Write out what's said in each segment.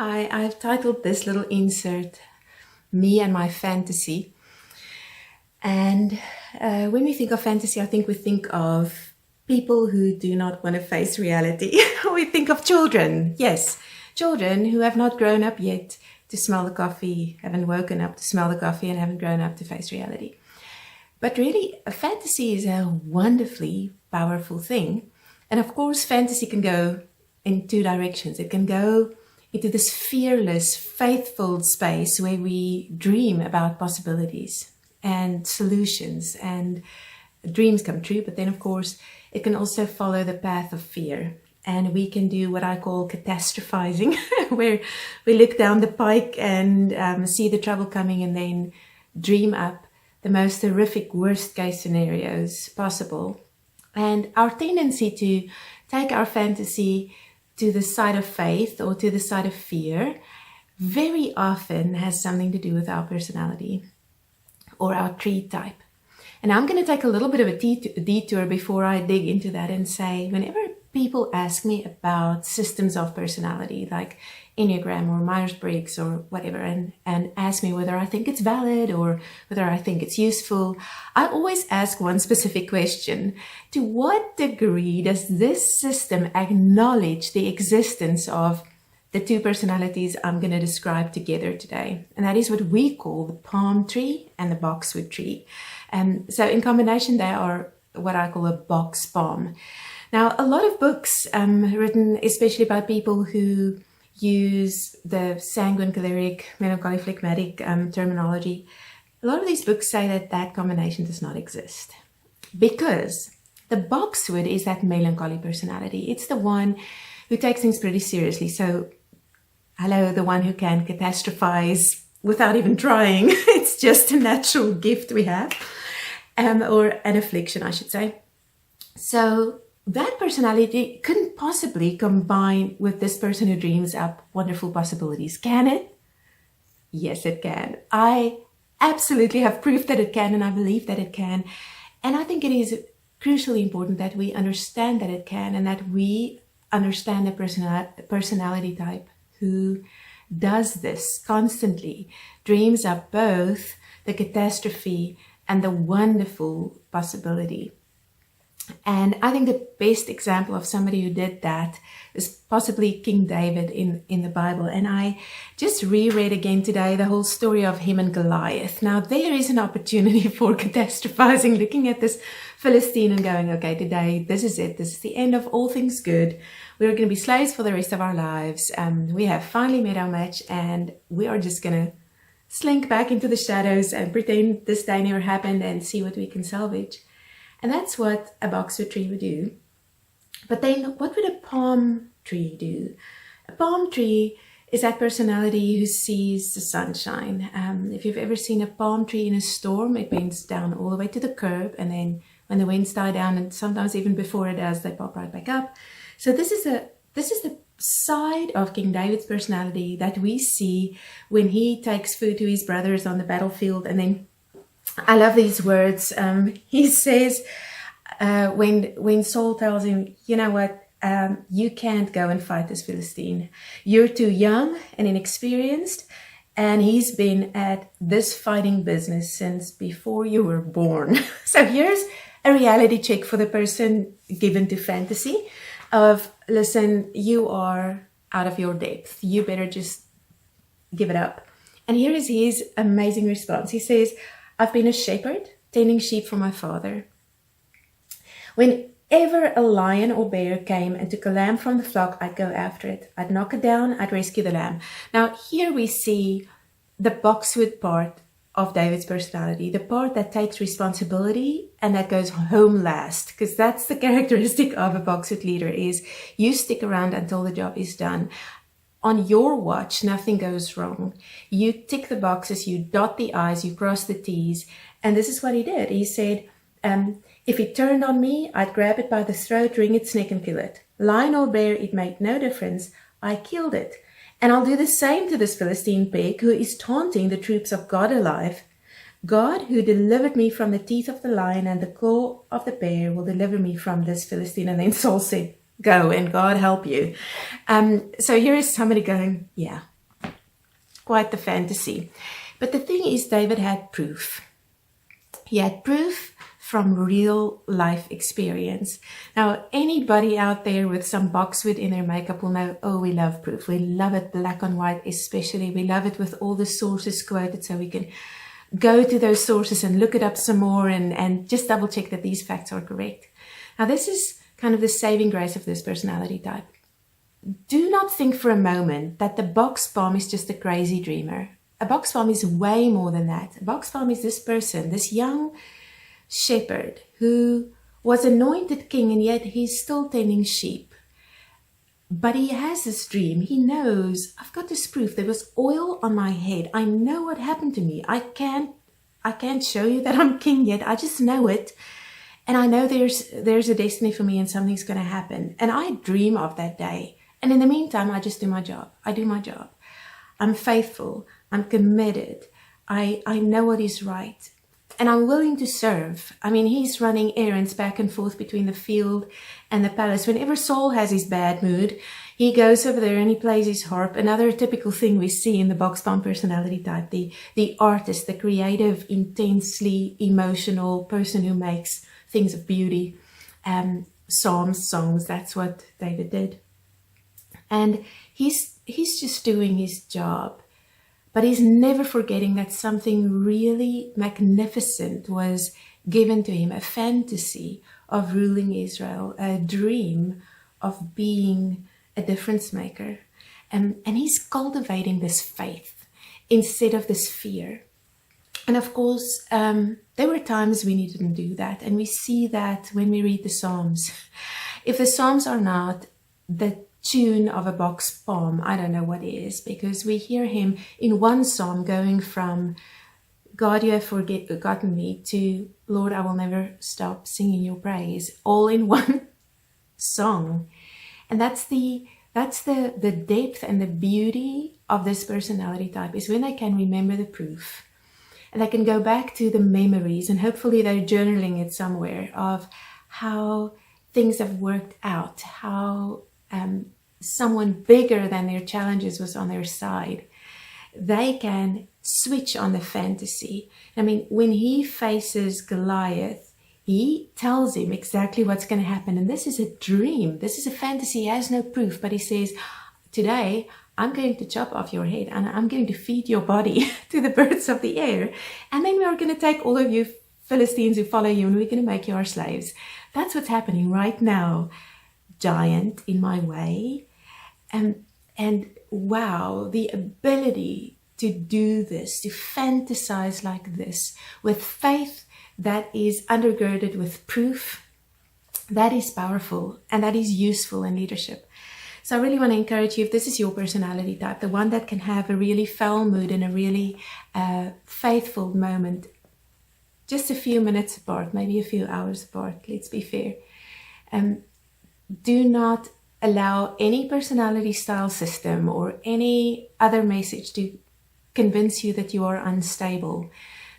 Hi, I've titled this little insert, Me and My Fantasy. And when we think of fantasy, I think we think of people who do not want to face reality. We think of children, yes, children who have not grown up yet to smell the coffee, haven't woken up to smell the coffee, and haven't grown up to face reality. But really, a fantasy is a wonderfully powerful thing. And of course, fantasy can go in two directions. It can go into this fearless, faithful space where we dream about possibilities and solutions and dreams come true. But then, of course, it can also follow the path of fear. And we can do what I call catastrophizing, where we look down the pike and see the trouble coming and then dream up the most horrific, worst case scenarios possible. And our tendency to take our fantasy to the side of faith or to the side of fear very often has something to do with our personality or our tree type. And I'm going to take a little bit of a detour before I dig into that and say, whenever people ask me about systems of personality, like Enneagram or Myers-Briggs or whatever, and ask me whether I think it's valid or whether I think it's useful, I always ask one specific question. To what degree does this system acknowledge the existence of the two personalities I'm going to describe together today? And that is what we call the palm tree and the boxwood tree. So in combination, they are what I call a box palm. Now, a lot of books written especially by people who use the sanguine, choleric, melancholy, phlegmatic terminology, a lot of these books say that that combination does not exist. Because the boxwood is that melancholy personality. It's the one who takes things pretty seriously. So, hello, the one who can catastrophize without even trying. It's just a natural gift we have, or an affliction, I should say. So that personality couldn't possibly combine with this person who dreams up wonderful possibilities. Can it? Yes, it can. I absolutely have proof that it can, and I believe that it can. And I think it is crucially important that we understand that it can, and that we understand the personality type who does this constantly, dreams up both the catastrophe and the wonderful possibility. And I think the best example of somebody who did that is possibly King David in the Bible. And I just reread again today the whole story of him and Goliath. Now, there is an opportunity for catastrophizing, looking at this Philistine and going, okay, today, this is it. This is the end of all things good. We're going to be slaves for the rest of our lives. We have finally met our match, and we are just going to slink back into the shadows and pretend this day never happened and see what we can salvage. And that's what a boxwood tree would do. But then what would a palm tree do? A palm tree is that personality who sees the sunshine. If you've ever seen a palm tree in a storm, it bends down all the way to the curb. And then when the winds die down, and sometimes even before it does, they pop right back up. So this is the side of King David's personality that we see when he takes food to his brothers on the battlefield. And then I love these words. He says, when Saul tells him, you know what, you can't go and fight this Philistine. You're too young and inexperienced, and he's been at this fighting business since before you were born. So here's a reality check for the person given to fantasy of, listen, you are out of your depth. You better just give it up. And here is his amazing response. He says, I've been a shepherd, tending sheep for my father. Whenever a lion or bear came and took a lamb from the flock, I'd go after it. I'd knock it down, I'd rescue the lamb. Now, here we see the boxwood part of David's personality, the part that takes responsibility and that goes home last, because that's the characteristic of a boxwood leader, is you stick around until the job is done. On your watch, nothing goes wrong. You tick the boxes, you dot the I's, you cross the T's. And this is what he did. He said, if it turned on me, I'd grab it by the throat, wring its neck and kill it. Lion or bear, it made no difference. I killed it. And I'll do the same to this Philistine pig who is taunting the troops of God alive. God, who delivered me from the teeth of the lion and the claw of the bear, will deliver me from this Philistine. And then Saul said, go and God help you. So here is somebody going, yeah, quite the fantasy. But the thing is, David had proof. He had proof from real life experience. Now, anybody out there with some boxwood in their makeup will know, oh, we love proof. We love it black on white especially. We love it with all the sources quoted so we can go to those sources and look it up some more and just double check that these facts are correct. Now, this is kind of the saving grace of this personality type. Do not think for a moment that the box bomb is just a crazy dreamer. A box bomb is way more than that. A box bomb is this person, this young shepherd who was anointed king, and yet he's still tending sheep. But he has this dream. He knows, I've got this proof. There was oil on my head. I know what happened to me. I can't show you that I'm king yet. I just know it. And I know there's a destiny for me and something's going to happen. And I dream of that day. And in the meantime, I just do my job. I do my job. I'm faithful. I'm committed. I know what is right. And I'm willing to serve. I mean, he's running errands back and forth between the field and the palace. Whenever Saul has his bad mood, he goes over there and he plays his harp. Another typical thing we see in the box bomb personality type, the artist, the creative, intensely emotional person who makes things of beauty. Psalms, songs, that's what David did. And he's just doing his job. But he's never forgetting that something really magnificent was given to him, a fantasy of ruling Israel, a dream of being a difference maker. And he's cultivating this faith instead of this fear. And of course, there were times when he didn't do that. And we see that when we read the Psalms. If the Psalms are not the tune of a box bomb, I don't know what is, because we hear him in one psalm going from God, you have forgotten me to Lord, I will never stop singing your praise, all in one song. And that's the depth and the beauty of this personality type, is when they can remember the proof and they can go back to the memories, and hopefully they're journaling it somewhere, of how things have worked out, how someone bigger than their challenges was on their side. They can switch on the fantasy. I mean, when he faces Goliath, he tells him exactly what's going to happen. And this is a dream. This is a fantasy. He has no proof, but he says, today I'm going to chop off your head and I'm going to feed your body to the birds of the air. And then we are going to take all of you Philistines who follow you and we're going to make you our slaves. That's what's happening right now. Giant in my way. And wow, the ability to do this, to fantasize like this, with faith that is undergirded with proof, that is powerful and that is useful in leadership. So I really want to encourage you, if this is your personality type, the one that can have a really foul mood and a really faithful moment, just a few minutes apart, maybe a few hours apart, let's be fair. Do not allow any personality style system or any other message to convince you that you are unstable.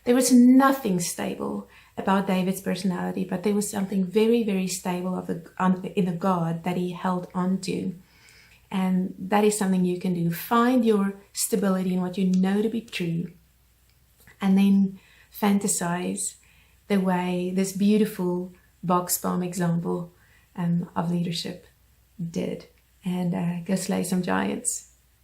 There was nothing stable about David's personality, but there was something very, very stable in the God that he held on to. And that is something you can do. Find your stability in what you know to be true, and then fantasize the way this beautiful box bomb example of leadership did, and go slay some giants.